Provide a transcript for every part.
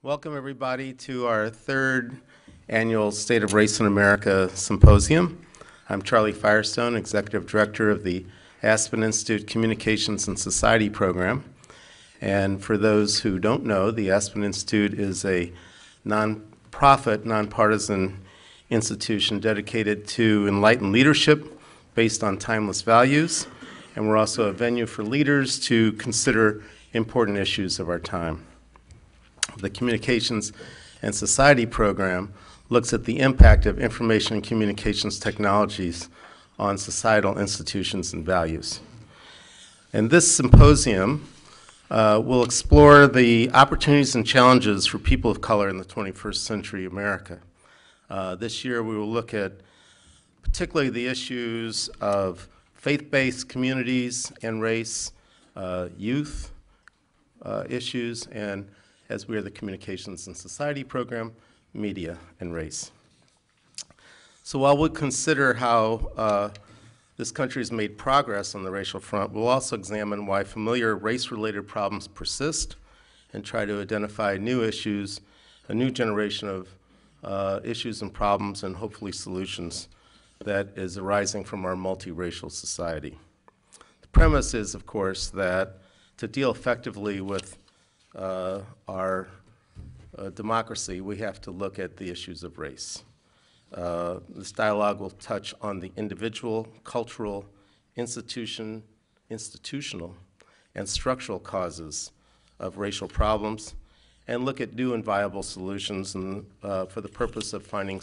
Welcome, everybody, to our third annual State of Race in America Symposium. I'm Charlie Firestone, Executive Director of the Aspen Institute Communications and Society Program. And for those who don't know, the Aspen Institute is a nonprofit, nonpartisan institution dedicated to enlightened leadership based on timeless values. And we're also a venue for leaders to consider important issues of our time. The Communications and Society program looks at the impact of information and communications technologies on societal institutions and values. And this symposium will explore the opportunities and challenges for people of color in the 21st century America. This year we will look at particularly the issues of faith-based communities and race, youth issues, and as we are the Communications and Society program, media and race. So while we'll consider how this country has made progress on the racial front, we'll also examine why familiar race-related problems persist and try to identify new issues, a new generation of issues and problems and hopefully solutions that is arising from our multiracial society. The premise is, of course, that to deal effectively with our democracy, we have to look at the issues of race. This dialogue will touch on the individual, cultural, institutional, and structural causes of racial problems and look at new and viable solutions and, for the purpose of finding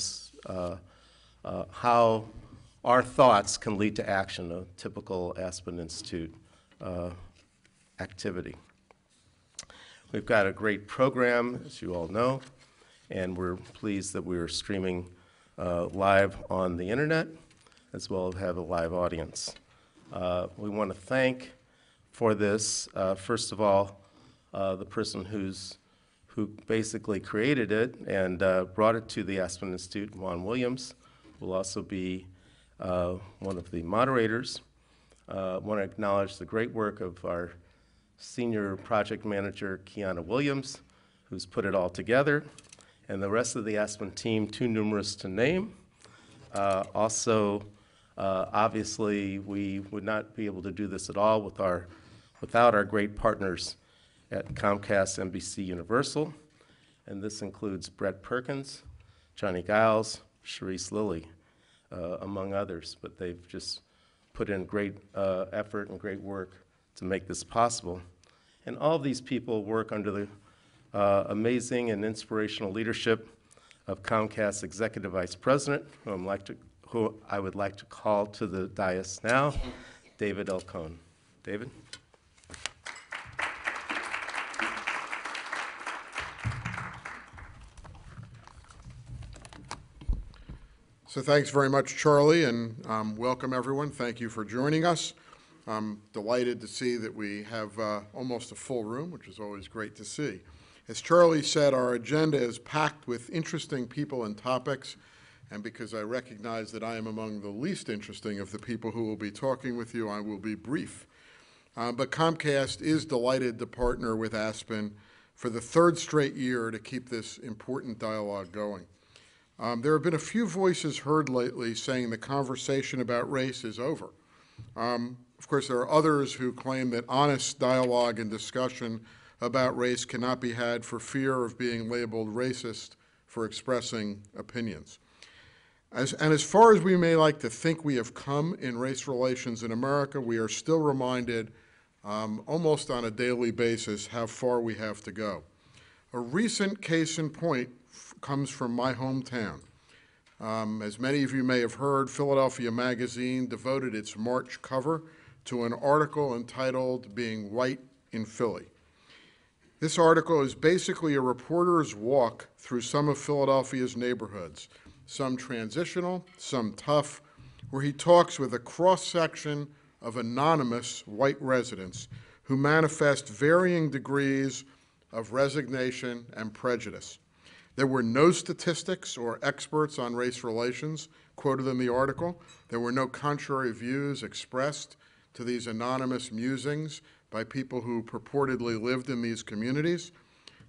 how our thoughts can lead to action, a typical Aspen Institute activity. We've got a great program, as you all know, and we're pleased that we're streaming live on the internet, as well as have a live audience. We want to thank for this, first of all, the person who basically created it and brought it to the Aspen Institute, Juan Williams, will also be one of the moderators. I want to acknowledge the great work of our Senior Project Manager, Kiana Williams, who's put it all together, and the rest of the Aspen team, too numerous to name. Obviously, we would not be able to do this at all without our great partners at Comcast, NBC Universal, and this includes Brett Perkins, Johnny Giles, Sharice Lilly, among others, but they've just put in great effort and great work to make this possible. And all of these people work under the amazing and inspirational leadership of Comcast Executive Vice President, who I would like to call to the dais now, David L. Cohen. David? So thanks very much, Charlie, and welcome everyone. Thank you for joining us. I'm delighted to see that we have almost a full room, which is always great to see. As Charlie said, our agenda is packed with interesting people and topics, and because I recognize that I am among the least interesting of the people who will be talking with you, I will be brief. But Comcast is delighted to partner with Aspen for the third straight year to keep this important dialogue going. There have been a few voices heard lately saying the conversation about race is over. Of course, there are others who claim that honest dialogue and discussion about race cannot be had for fear of being labeled racist for expressing opinions. As far as we may like to think we have come in race relations in America, we are still reminded almost on a daily basis how far we have to go. A recent case in point comes from my hometown. As many of you may have heard, Philadelphia Magazine devoted its March cover to an article entitled "Being White in Philly." This article is basically a reporter's walk through some of Philadelphia's neighborhoods, some transitional, some tough, where he talks with a cross-section of anonymous white residents who manifest varying degrees of resignation and prejudice. There were no statistics or experts on race relations quoted in the article. There were no contrary views expressed to these anonymous musings by people who purportedly lived in these communities.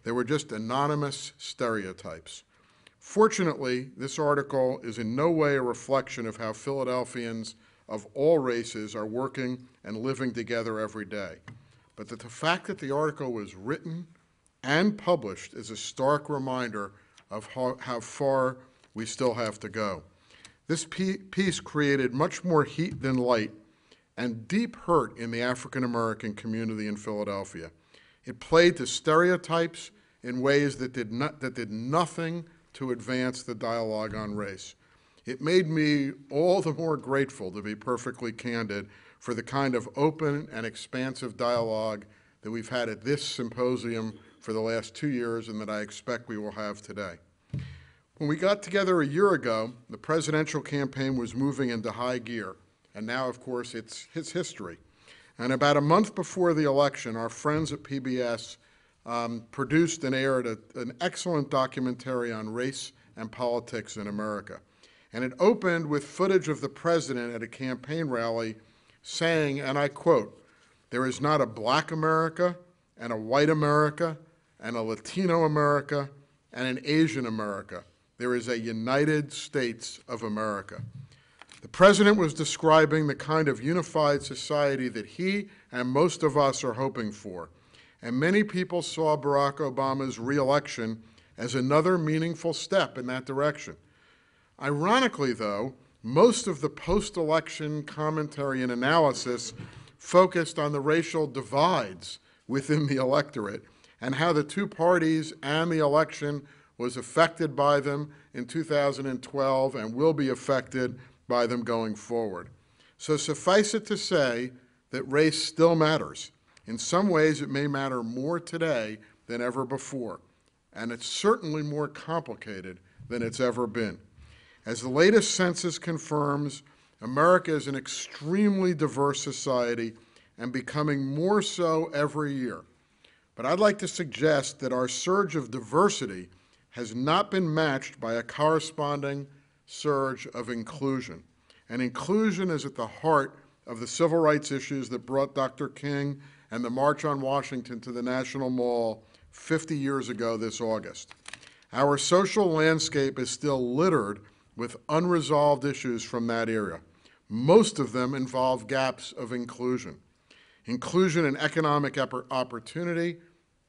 They were just anonymous stereotypes. Fortunately, this article is in no way a reflection of how Philadelphians of all races are working and living together every day. But the fact that the article was written and published is a stark reminder of how far we still have to go. This piece created much more heat than light and deep hurt in the African American community in Philadelphia. It played to stereotypes in ways that did nothing to advance the dialogue on race. It made me all the more grateful, to be perfectly candid, for the kind of open and expansive dialogue that we've had at this symposium for the last 2 years and that I expect we will have today. When we got together a year ago, the presidential campaign was moving into high gear, and now, of course, it's history. And about a month before the election, our friends at PBS produced and aired an excellent documentary on race and politics in America. And it opened with footage of the president at a campaign rally saying, and I quote, "There is not a black America and a white America and a Latino America and an Asian America. There is a United States of America." The president was describing the kind of unified society that he and most of us are hoping for. And many people saw Barack Obama's re-election as another meaningful step in that direction. Ironically, though, most of the post-election commentary and analysis focused on the racial divides within the electorate and how the two parties and the election was affected by them in 2012 and will be affected by them going forward. So suffice it to say that race still matters. In some ways, it may matter more today than ever before, and it's certainly more complicated than it's ever been. As the latest census confirms, America is an extremely diverse society and becoming more so every year. But I'd like to suggest that our surge of diversity has not been matched by a corresponding surge of inclusion. And inclusion is at the heart of the civil rights issues that brought Dr. King and the March on Washington to the National Mall 50 years ago this August. Our social landscape is still littered with unresolved issues from that era. Most of them involve gaps of inclusion. Inclusion in economic opportunity,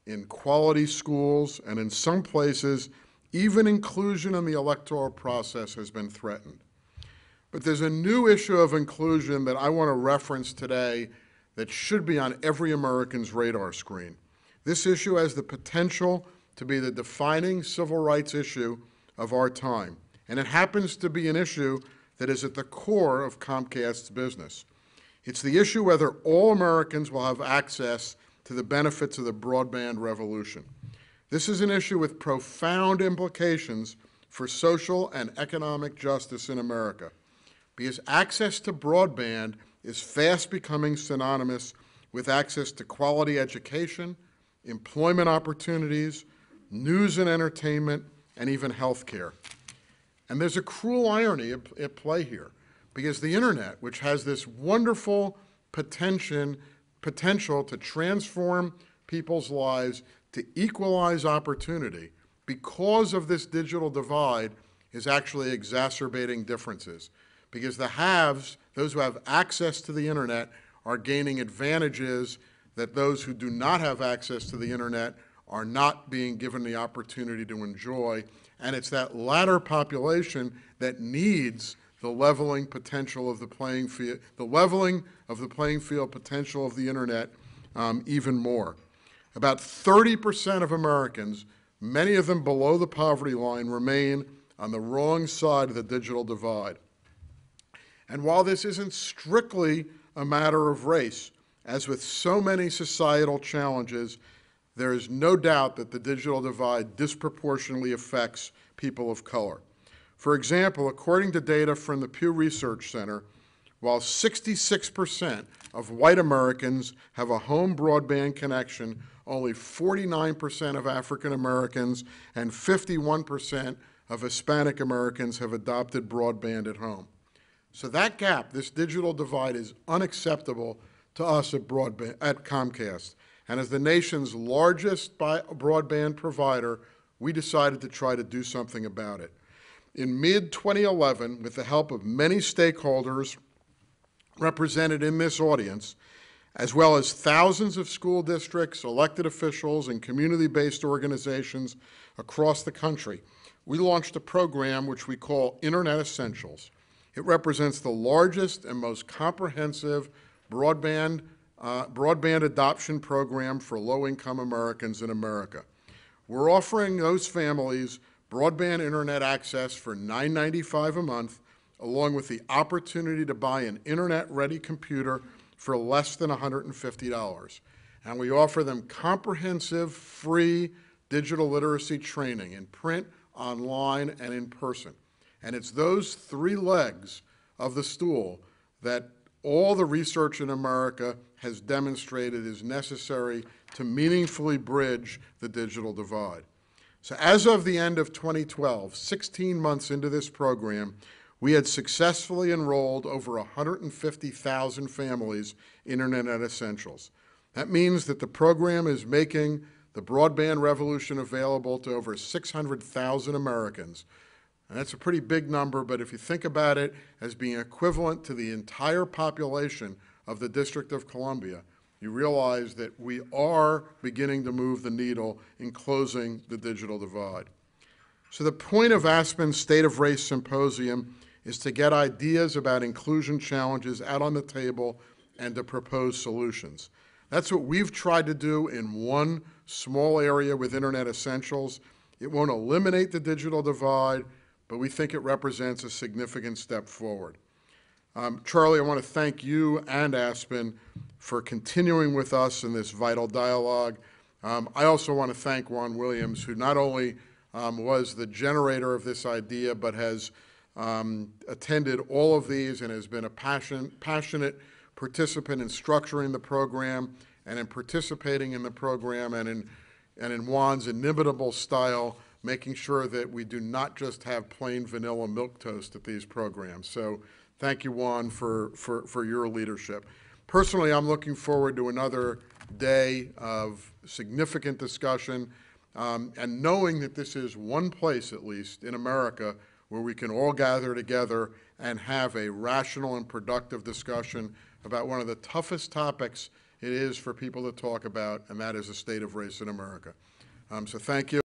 in quality schools, and in some places, even inclusion in the electoral process has been threatened. But there's a new issue of inclusion that I want to reference today that should be on every American's radar screen. This issue has the potential to be the defining civil rights issue of our time, and it happens to be an issue that is at the core of Comcast's business. It's the issue whether all Americans will have access to the benefits of the broadband revolution. This is an issue with profound implications for social and economic justice in America, because access to broadband is fast becoming synonymous with access to quality education, employment opportunities, news and entertainment, and even health care. And there's a cruel irony at play here, because the internet, which has this wonderful potential to transform people's lives, to equalize opportunity, because of this digital divide, is actually exacerbating differences. Because the haves, those who have access to the internet, are gaining advantages that those who do not have access to the internet are not being given the opportunity to enjoy. And it's that latter population that needs the leveling potential of the playing field, the leveling of the playing field potential of the internet even more. About 30% of Americans, many of them below the poverty line, remain on the wrong side of the digital divide. And while this isn't strictly a matter of race, as with so many societal challenges, there is no doubt that the digital divide disproportionately affects people of color. For example, according to data from the Pew Research Center, while 66% of white Americans have a home broadband connection, only 49% of African Americans and 51% of Hispanic Americans have adopted broadband at home. So that gap, this digital divide, is unacceptable to us at Comcast. And as the nation's largest broadband provider, we decided to try to do something about it. In mid-2011, with the help of many stakeholders represented in this audience, as well as thousands of school districts, elected officials, and community-based organizations across the country, we launched a program which we call Internet Essentials. It represents the largest and most comprehensive broadband adoption program for low-income Americans in America. We're offering those families broadband internet access for $9.95 a month, along with the opportunity to buy an internet-ready computer for less than $150. And we offer them comprehensive, free digital literacy training in print, online, and in person. And it's those three legs of the stool that all the research in America has demonstrated is necessary to meaningfully bridge the digital divide. So as of the end of 2012, 16 months into this program, we had successfully enrolled over 150,000 families in Internet Essentials. That means that the program is making the broadband revolution available to over 600,000 Americans. And that's a pretty big number, but if you think about it as being equivalent to the entire population of the District of Columbia, you realize that we are beginning to move the needle in closing the digital divide. So the point of Aspen's State of Race Symposium is to get ideas about inclusion challenges out on the table and to propose solutions. That's what we've tried to do in one small area with Internet Essentials. It won't eliminate the digital divide, but we think it represents a significant step forward. Charlie, I want to thank you and Aspen for continuing with us in this vital dialogue. I also want to thank Juan Williams, who not only was the generator of this idea, but has attended all of these and has been a passionate participant in structuring the program and in participating in the program and in Juan's inimitable style, making sure that we do not just have plain vanilla milquetoast at these programs. So thank you, Juan, for your leadership. Personally, I'm looking forward to another day of significant discussion and knowing that this is one place, at least, in America where we can all gather together and have a rational and productive discussion about one of the toughest topics it is for people to talk about, and that is the state of race in America. So thank you.